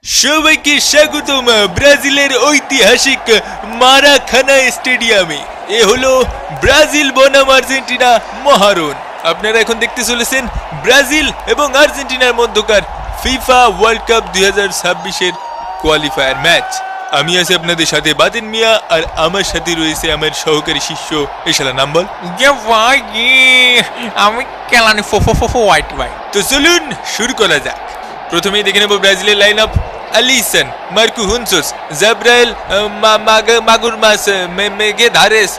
সবাইকে স্বাগতম ব্রাজিলের ঐতিহাসিক মারাখানা স্টেডিয়ামে। এ হলো ব্রাজিল বনাম আর্জেন্টিনা মহারণ। আপনারা এখন দেখতে চলেছেন ব্রাজিল এবং আর্জেন্টিনার মধ্যকার ফিফা ওয়ার্ল্ড কাপ 2026-এর কোয়ালিফায়ার ম্যাচ। আমি আছি আপনাদের সাথে বাতেন মিয়া, আর আমার সাথে রয়েছে আমার সহকারী শিষ্য এশালা নাম বল। আমি কেলানি ফো হোয়াইট ভাই। তো চলুন শুরু করা যাক। প্রথমেই দেখে নেব ব্রাজিলের line up. Alisson, Marquinhos, Gabriel Magalhaes, মেগেধারেস,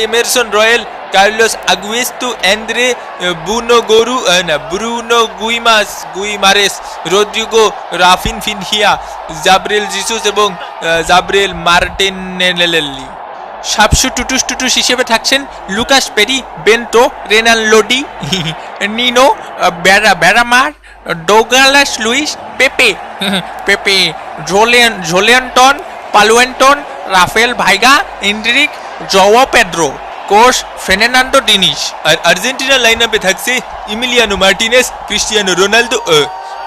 Emerson Royal, Carlos Augusto, Andre Bruno Guimaraes, Rodrygo Raphinha, Gabriel Jesus এবং জাব্রিয়েল মার্টিনেল্লি। সাপসু টুটুস হিসেবে থাকছেন Lucas Perri, Bento, Renan Lodi, Nino ব্যারামার, ডোগালাস লুইস, পেপে জোলিয়ান্টন, পালুয়েন্টন, Rafael Veiga, Endrick, Joao Pedro, coach Fernando Diniz. আর আর্জেন্টিনার লাইন আপে থাকছে Emiliano Martinez, Cristiano Ronaldo,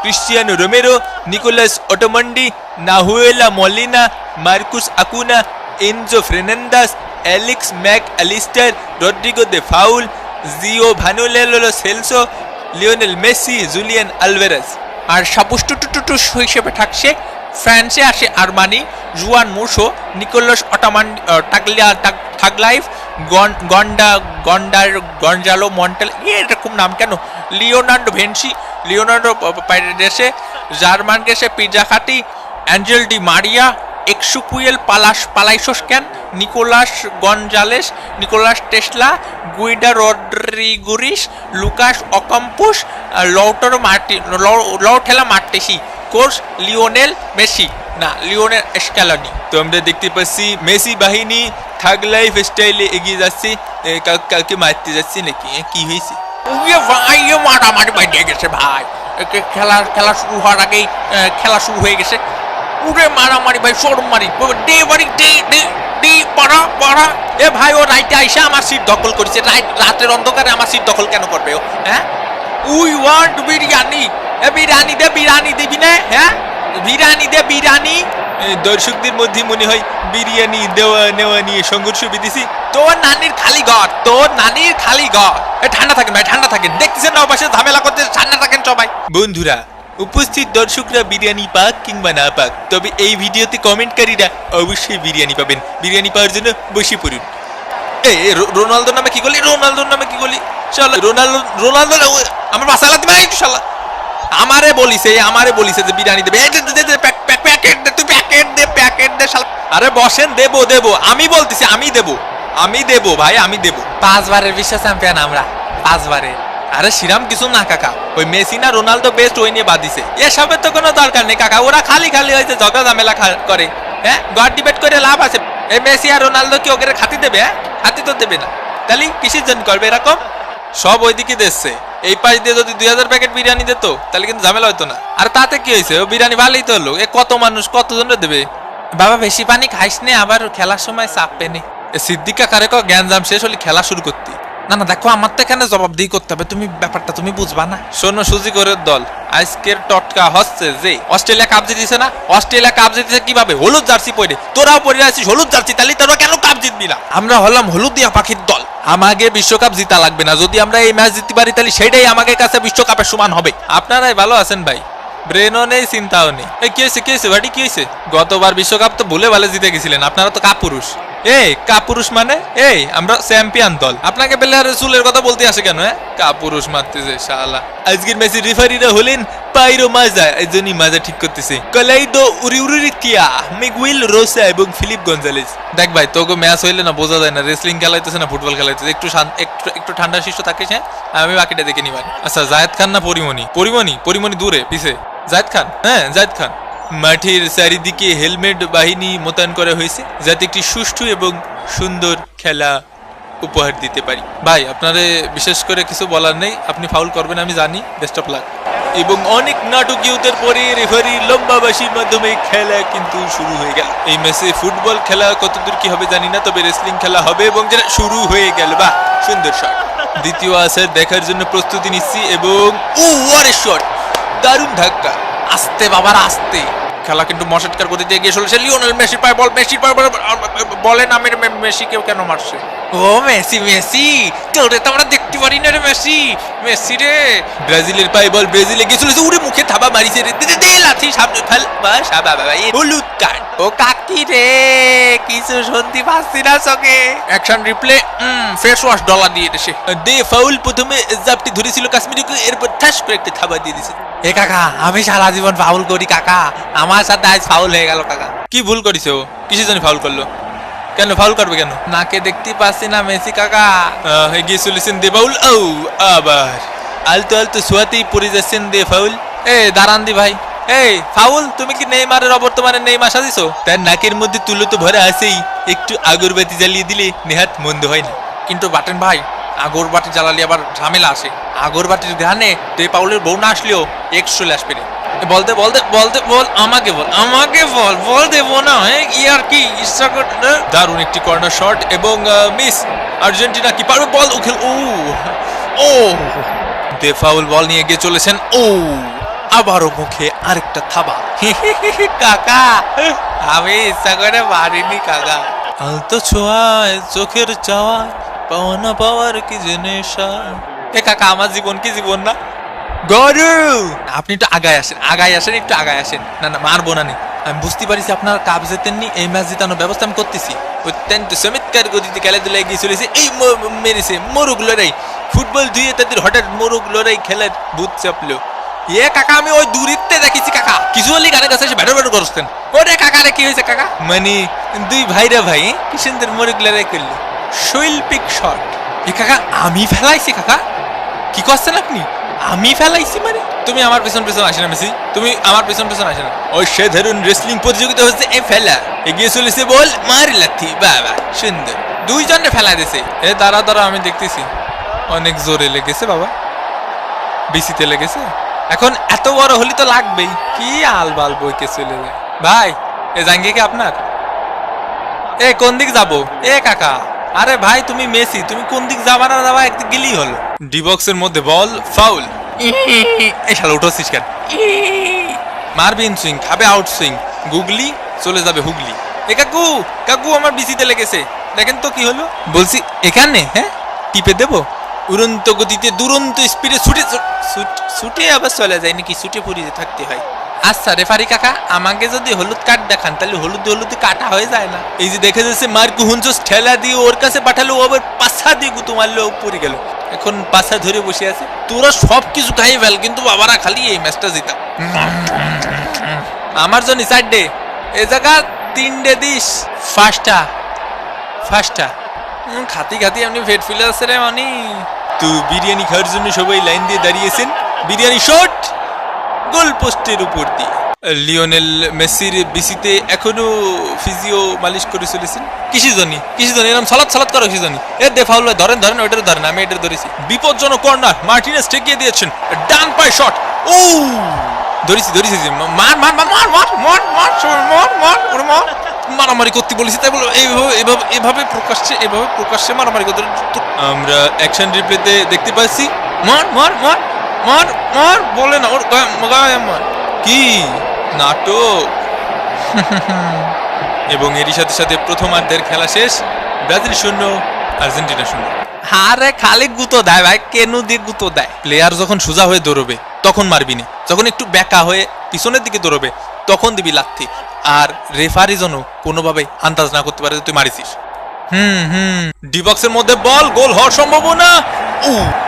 Cristiano Romero, Nicolas Otamendi, Nahuel Molina, Marcos Acuna, Enzo Fernandez, Alex Mac Allister, Rodrigo De Paul, Giovani Celso, Lionel Messi, Julian Alvarez. আর substitutes হিসেবে থাকছে ফ্রান্সে আসে আরমানি, জুয়ান মুসো, নিকোলাস থাগলাইফ, Gonzalo Montiel, এরকম নাম কেন, Leonardo ভেন্সি, লিওনার্ডো প্যারেদেসে, জার্মান গেছে পিজাখাটি, অ্যাঞ্জেল ডি মারিয়া, এক্সুকুয়েল পালাইসোস্ক্যান, নিকোলাস গনজালেস, নিকোলাস টেসলা, গুইডা রড্রিগুরিস, লুকাস অকাম্পুস, লৌটেলা মার্টেসি, coach Lionel Messi, Lionel Scaloni. তো আমরা দেখতে পাচ্ছি মেসি বাহিনী থাগ লাইফ স্টাইলে এগিয়ে যাচ্ছে। কাউকে মারতে যাচ্ছে নাকি? কি হয়েছে? মারামারি বাইরে গেছে ভাই। খেলা শুরু হওয়ার আগেই খেলা শুরু হয়ে গেছে। উড়ে মারামারি ভাই, শোরুম মারি ডে বাড়ি ডে পাড়া। এ ভাই, ও রাইতে আইসা আমার সিট দখল করেছে। রাতের অন্ধকারে আমার সিট দখল কেন করবে ও? হ্যাঁ, উই ওয়ান্ট বিরিয়ানি। বিরিয়ানি দিবি না? হ্যাঁ, বিরিয়ানি। দর্শকদের মধ্যে মনে হয় বিরিয়ানি দেওয়া নেওয়া নিয়ে সংঘর্ষ বেঁধেছে। তোর নানির খালি ঘর। ঠান্ডা থাকেন ভাই, ঠান্ডা থাকেন। দেখতেছেন না পাশে ঝামেলা করতে, ঠান্ডা থাকেন সবাই। বন্ধুরা, উপস্থিত দর্শকরা বিরিয়ানি পাক কিংবা না পাক, তবে এই ভিডিওতে কমেন্টকারীরা অবশ্যই বিরিয়ানি পাবেন। বিরিয়ানি পাওয়ার জন্য বসে পড়ুন। রোনালদোর নামে কি বলি? রোনালদো আমার বাসা লাগতে ভাই শালা। আমারে বলিছে যে বিরিয়ানি দেবে। প্যাকেট দে শালা। আরে বসেন, দেবো। আমি বলতেছি আমি দেবো ভাই, আমি দেবো। 5 বারের বিশ্ব চ্যাম্পিয়ন আমরা, 5 বারের। আরে সিরাম কিছু না কাকা, ওই মেসি না রোনালদো বেস্ট, ওই নিয়ে বাদ দিছে। এসবের তো কোনো দরকার নেই কাকা। ওরা খালি হয়েছে ঝগড়া ঝামেলা করে। হ্যাঁ, গড ডিবেট করে লাভ আছে? এই মেসি আর রোনালদো কি ওকে খাতি দেবে? হ্যাঁ, খাতি তো দেবে না। তাহলে কিসের জন্য করবে এরকম? সব ওইদিকে দিচ্ছে। এই পাশ দিয়ে যদি 2000 প্যাকেট বিরিয়ানি দিত তাহলে কিন্তু ঝামেলা হতো না। আর তাতে কি হয়েছে? ও বিরিয়ানি ভালোই তো হলো। কত মানুষ, কতজনরে দেবে? বাবা বেশি পানি খাইস নে, আবার খেলার সময় চাপ পেনে। সিদ্দিক কাকারে জ্ঞানজাম শেষ হলে খেলা শুরু করতে। না দেখো, আমার তো এখানে জবাবদিহি করতে হবে। ব্যাপারটা তুমি বুঝবা না। শোনো, সুজি করে দল আজকের টটকা হচ্ছে যে অস্ট্রেলিয়া কাপ জিতেছে না। অস্ট্রেলিয়া কাপ জিতেছে কিভাবে? হলুদ জার্সি পরে। তোরাও পরে আছিস হলুদ জার্সি, তাহলে তোরা কেন কাপ জিতবি না? আমরা হলাম হলুদ দিয়া পাখির দল। আমাকে বিশ্বকাপ জিতা লাগবে না। যদি আমরা এই ম্যাচ জিততে পারি তাহলে সেটাই আমাদের কাছে বিশ্বকাপের সমান হবে। আপনারাই ভালো আছেন ভাই, ব্রেনও নেই, চিন্তাও নেই। কি হয়েছে ভাটি? কি হয়েছে? গতবার বিশ্বকাপ তো ভুলে ভালে জিতে গেছিলেন। আপনারা তো কাপুরুষ। কাপুরুষ মানে আমরা চ্যাম্পিয়ন দল। আপনাকে প্লেয়ারের চুলের কথা বলতে আসে কেন? কাপুরুষ মারতেছে শালা। আজকের ম্যাচের রেফারিরা হলেন পাইরো মাজা, এজন্যই মাজা ঠিক করতেছে কলাইদো উরিউরিটিয়া, মিগুয়েল রোসা এবং ফিলিপ গঞ্জালেস। দেখ ভাই, তোকে ম্যাচ হইলে না বোঝা যায় না রেসলিং খেলাইতেছে না ফুটবল খেলাইতেছে। একটু ঠান্ডা শিষ্ট থাকিস। হ্যাঁ, আমি বাকিটা দেখে নিবানি। আচ্ছা, জায়েদ খান না পরিমণি দূরে পিছে। জায়েদ খান। মাঠের চারিদিকে হেলমেট বাহিনী মোতায়েন করা হয়েছে যাতে একটি সুষ্ঠু এবং সুন্দর খেলা উপহার দিতে পারি। ভাই, আপনারে বিশেষ করে কিছু বলার নেই। আপনি ফাউল করবেন আমি জানি। Best of luck. এবং অনেক নাটকীয়তার পরে রেফারি লম্বা বাঁশির মাধ্যমে খেলা কিন্তু শুরু হয়ে গেল। এই ম্যাচে ফুটবল খেলা কতদূর কি হবে জানি না, তবে রেসলিং খেলা হবে এবং যেটা শুরু হয়ে গেল। বাহ, সুন্দর শট। দ্বিতীয় আসর দেখার জন্য প্রস্তুতি নিচ্ছি এবং ওয়ারে শট, দারুণ ধাক্কা। আস্তে বাবার আস্তে। খেলা কিন্তু মশাটকার গতিতে এগিয়ে চলেছে লিওনেল মেসির পায়ে বল, মেসির পায়ে বল, বলে নামের মেসি কেউ কেন মারছে? ও মেসি, মেসি তোরে তো আমরা দেখতে পারি না রে, মেসি, মেসি রে। ব্রাজিলের পায়ে বল, ব্রাজিলে গিয়ে চলেছে, উড়ে মুখে থাবা মারিছে রে, দে লাথি সামনে ফেল, বাস বাবা হলুদ কার্ড। ও কাকি রে, কিছু শুনতে পাচ্ছি না চোখে। Action replay, face wash dollar দিয়ে দেশে। দে ফাউল, প্রথমে জাপটি ধরেছিল কাশ্মীরিকে, এরপর ঠাস করে একটা থাবা দিয়ে দিয়েছে। এ কাকা, আমি সারা জীবন ফাউল করি কাকা, আমার সাথে আজ ফাউল হয়ে গেল কাকা। কি ভুল করেছে ও? কিসের জন্য ফাউল করলো? কেন ফাউল করবে কেন? নাকে দেখতে পাচ্ছি না মেসি কাকা। এগিয়ে চলেছেন দে ফাউল, ও আবার আলতো আলতো সোয়াতেই পড়ে যাচ্ছেন দে ফাউল। এ দাঁড়ান দি ভাই, এই ফাউল, তুমি কি নেইমারের অবর্তমানে নেইমার সাজিছো? তার নাকের মধ্যে তুলো তো ভরা আছেই, একটু আগরবাতি জ্বালিয়ে দিলে নেহাত মন্দ হয় না। কিন্তু বাটেন ভাই, আগরবাতি জ্বালালে আবার ঝামেলা আসে। আগরবাতির ধ্যানে দে পাউলের বউ না আসলেও এক্স চলে আসবে রে। বলতে বলতে বলতে বল, আমাকে বল, আমাকে বল, বল দেবো না, ইয়ার কি ইচ্ছা করতে। দারুণ একটি কর্নার শট এবং মিস। আর্জেন্টিনা কি পারবে? বল উখেল, ও দে ফাউল, বল নিয়ে এগিয়ে চলেছেন, ও আবারও মুখে আরেকটা থাবা। কাকা, আমি ইচ্ছা করে মারিনি কাকা। আলতো ছোঁয়ায় চোখের চাওয়ায় পাওয়া না পাওয়ার কি নেশা। এ কাকা, আমার জীবন কি জীবন না? গরু আপনি একটু আগায় আসেন, আগায় আসেন, একটু আগায় আসেন। না না, মারবো না নি। আমি বুঝতে পারছি আপনারা কাপ জেতেননি, এই ম্যাচ জিতানোর ব্যবস্থা আমি করতেছি। অত্যন্ত চমৎকার গতিতে খেলাধুলা এগিয়ে চলেছে, এই মেরেছে মোরগ লড়াই। ফুটবল ধুয়ে তাদের হঠাৎ মোরগ লড়াই খেলার ভূত চাপলো। এ কাকা, আমি ওই দূরিত্বে দেখেছি কাকা, কিছু হলে গানের কাছে এসে ব্যাটো ব্যাটো করছেন। ওরে কাকা রে, কি হয়েছে কাকা? মানে দুই ভাইরা ভাই কি সুন্দর মোরগ লড়াই করলো, শৈল্পিক শট। এ কাকা, আমি ফেলাইছি কাকা? কি করছেন আপনি? আমি ফেলাইছি মানে? তুমি আমার পেছন পেছন আসে না মেসি, তুমি আমার পেছন পেছন আসে না। অসাধারণ রেসলিং প্রতিযোগিতা হচ্ছে, এই ফেলা এগিয়ে চলেছে, বল মার লাথি, বাবা সুন্দর। দুইজনে ফেলাই দিছে। এ দাঁড়া দাঁড়া, আমি দেখতেছি। অনেক জোরে লেগেছে বাবা, বিসিতে লেগেছে। এখন এত বড় হলি তো লাগবেই। কি আলবাল বইকে চলে যায় ভাই। এ জাঙ্গি কি আপনার? এ কোন দিক যাবো? এ কাকা, আরে ভাই তুমি মেসি, তুমি কোন দিক যাবা না যাবা, একদিক গেলেই হলো। ডি বক্সের মধ্যে বল, ফাউল। এই শালা উঠোছিস কেন? মারবি ইন সুইং, খাবে আউট সুইং, গুগলি চলে যাবে হুগলি। এ কাকু, কাকু আমার বিসিতে লেগেছে, দেখেন তো কি হলো। বলছি এখানে, হ্যাঁ টিপে দেবো? উড়ন্ত গতিতে দুরন্ত স্পিডে ছুটে আবার চলে যায় নাকি, ছুটে পড়িয়ে থাকতে হয়। আচ্ছা রেফারি কাকা, আমাকে যদি হলুদ কার্ড দেখান তাহলে হলুদ হলুদ কাটা হয়ে যায় না? এই যে দেখা যাচ্ছে মার্কো হুনচোস ঠেলা দিয়ে ওর কাছে পাঠালো, ও আবার পাছা দিয়ে গুতো মারলো, পড়ে গেল, এখন পাছা ধরে বসে আছে। তোরা সব কিছু খাই ফেল, কিন্তু বাবারা খালি এই ম্যাচটা জিতা। আমার জন্য চারটে, এ জায়গা তিনটে দিস। ফার্স্টটা ফার্স্টটা খাতি খাতি এমনি ফেট ফিলে আছে রে মানি। তো বিরিয়ানি খাওয়ার জন্য সবাই লাইন দিয়ে দাঁড়িয়েছেন, বিরিয়ানি শট গোল পোস্টের উপর দিয়ে। লিওনেল মেসির বিসিতে এখনো ফিজিও মালিশ করে চলেছেন। কিসের জন্য এরকম সালাদ সালাদ করো কিসের জন্য? এ দে ফাউল, ধরেন ধরেন, ওইটার ধরেন, আমি এটা ধরেছি। বিপজ্জনক কর্নার, মার্টিনেজ ঠেকিয়ে দিয়েছেন, ডান পায়ে শট, ও ধরেছি ধরেছি, মার মার মার মার মার মার মার মার মার ওরে মার। মারামারি করতে বলেছি তাই বলো, এভাবে প্রকাশ্যে মারামারি করতে। আমরা অ্যাকশন রিপ্লেতে দেখতে পাচ্ছি, মার মার মার মার মার বলে না, ওর গায়ে মার। কি নাটক। এবং এরই সাথে সাথে প্রথমার্ধের খেলা শেষ, ব্রাজিল 0 আর্জেন্টিনা 0। আরে খালি গুঁতো দেয় ভাই, কেন দিয়ে গুঁতো দেয়? প্লেয়ার যখন সোজা হয়ে দৌড়বে তখন মারবি না, যখন একটু ব্যাকা হয়ে পিছনের দিকে দৌড়বে তখন দিবি লাথি। আর রেফারি যেন কোনোভাবে আন্দাজ না করতে পারে তুই মারিছিস। ডি বক্সের মধ্যে বল, গোল হওয়ার সম্ভাবনা।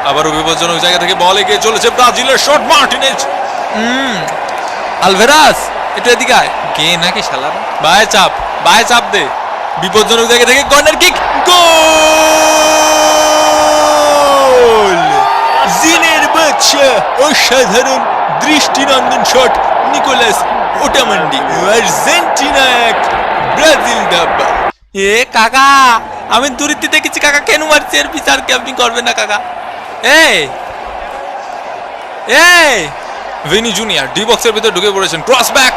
আবারও বিপজ্জনক জায়গা থেকে বল এগিয়ে চলেছে, ব্রাজিলের শট, মার্টিনেজ। আলভেরাস একটু এদিকে আয়। কে নাকি শালা, বায়ে চাপ দে। বিপজ্জনক জায়গা থেকে কর্নার কিক, গোল। জিনের বাচ্চা, অসাধারণ দৃষ্টিনন্দন shot, Nicolas Otamendi. Argentina 1, Brazil 0। এ কাকা, আমি দূরিতে দেখেছি কাকা, কেন মারছি? এর বিচার কি আপনি করবেন না কাকা? এই এই ভিনি জুনিয়র ডি বক্সের ভিতরে ঢুকে পড়েছেন, ক্রস ব্যাক,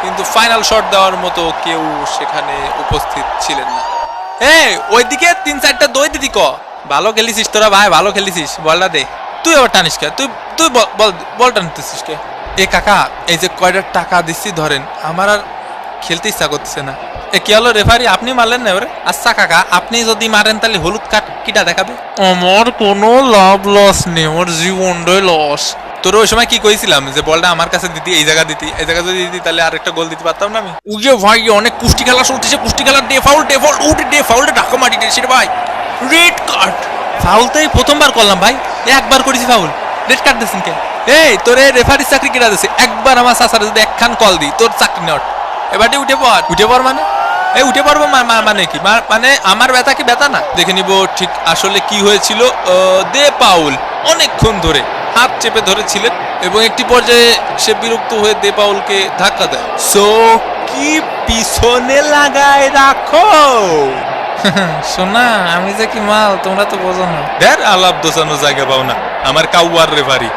কিন্তু ফাইনাল শট দেওয়ার মতো কেউ সেখানে উপস্থিত ছিলেন না। এই ওইদিকে 3-4টা দই দিদি ক। ভালো খেলিছিস তোরা ভাই, ভালো খেলিছিস, বলটা দে। তুই আবার টানিস কে? তুই বল টানতেছিস কে? এ কাকা এই যে কয়টা টাকা দিচ্ছি ধরেন, আমার আর খেলতে ইচ্ছা করতেছে না। এ কি হলো রেফারি, আপনি মারলেন না ওরে? আচ্ছা কাকা, আপনি যদি মারেন তাহলে হলুদ কার্ড কিটা দেখাবে? আমার কোনো লাভ লস নেই, আমার জীবনটাই লস। তোর ওই সময় কি কইছিলাম যে বলটা আমার কাছে দিতি, এই জায়গা দিতি, এই জায়গা যদি দিতি তাহলে আর একটা গোল দিতে পারতাম না আমি। ওই যে ভাই অনেক কুস্তি খেলা চলতেছে, কুস্তি খেলার ডে ফাউল উঠে ডে ফাউলটা ঢাকা মাটি দিয়েছে রে ভাই, রেড কার্ড। ফাউল তো এই প্রথমবার করলাম ভাই, একবার করেছি ফাউল, রেড কার্ড দিয়েছেন কে? এই তোরে রেফারি চাকরি কেটে দিছে, একবার আমার সাসারে যদি একখান কল দিই তোর চাকরি নট। এবারে উঠে পড় মানে এই উঠে পড়বো মানে কি মানে আমার ব্যথা কি ব্যথা না? দেখে নিব ঠিক আসলে কি হয়েছিল। দে পাউল অনেকক্ষণ ধরে হাত চেপে ধরেছিলেন এবং একটি পর্যায়ে সে বিরক্ত হয়ে দে পাউলকে ধাক্কা দেয়। সো কি পিছনে লাগায় রাখো? শোনা আমি যে কি মাল তোমরা তো বোঝো না। দেখ আলাপ দোষানো জায়গা পাও না, আমার কাউয়ার রেফারি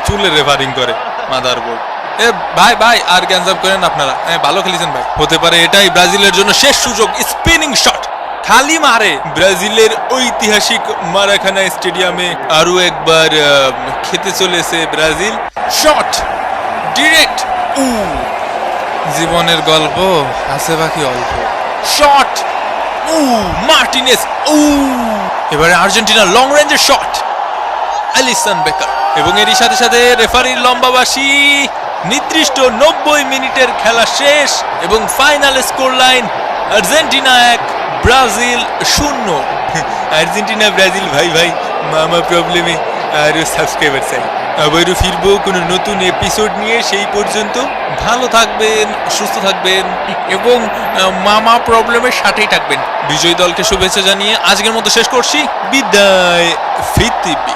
চুলের রেফারিং করে মাদারবোর্ড। এ ভাই ভাই আর গ্যাঞ্জাম করেন আপনারা, ভালো খেলেছেন ভাই। হতে পারে এটাই ব্রাজিলের জন্য শেষ সুযোগ। স্পিনিং শট খালি মারে ব্রাজিলের ঐতিহাসিক মারাকানা স্টেডিয়ামে আরো একবার খেতে চলেছে ব্রাজিল। শট ডিরেক্ট, জীবনের গল্প আছে বাকি অল্প। শট মার্টিনেস, এবারে আর্জেন্টিনা লং রেঞ্জের শট, অ্যালিসন বেকার। এবং এরই সাথে সাথে রেফারির লম্বা বাঁশি, নির্দিষ্ট 90 মিনিটের খেলা শেষ এবং final score line Argentina 1 Brazil 0। Argentina Brazil ভাই ভাই মামা প্রবলেমে আরো সাবস্ক্রাইবার চাই। আবারও ফিরবো কোনো নতুন এপিসোড নিয়ে, সেই পর্যন্ত ভালো থাকবেন, সুস্থ থাকবেন এবং মামা প্রবলেমের সাথেই থাকবেন। বিজয়ী দলকে শুভেচ্ছা জানিয়ে আজকের মতো শেষ করছি। বিদায় ফিরতিবি।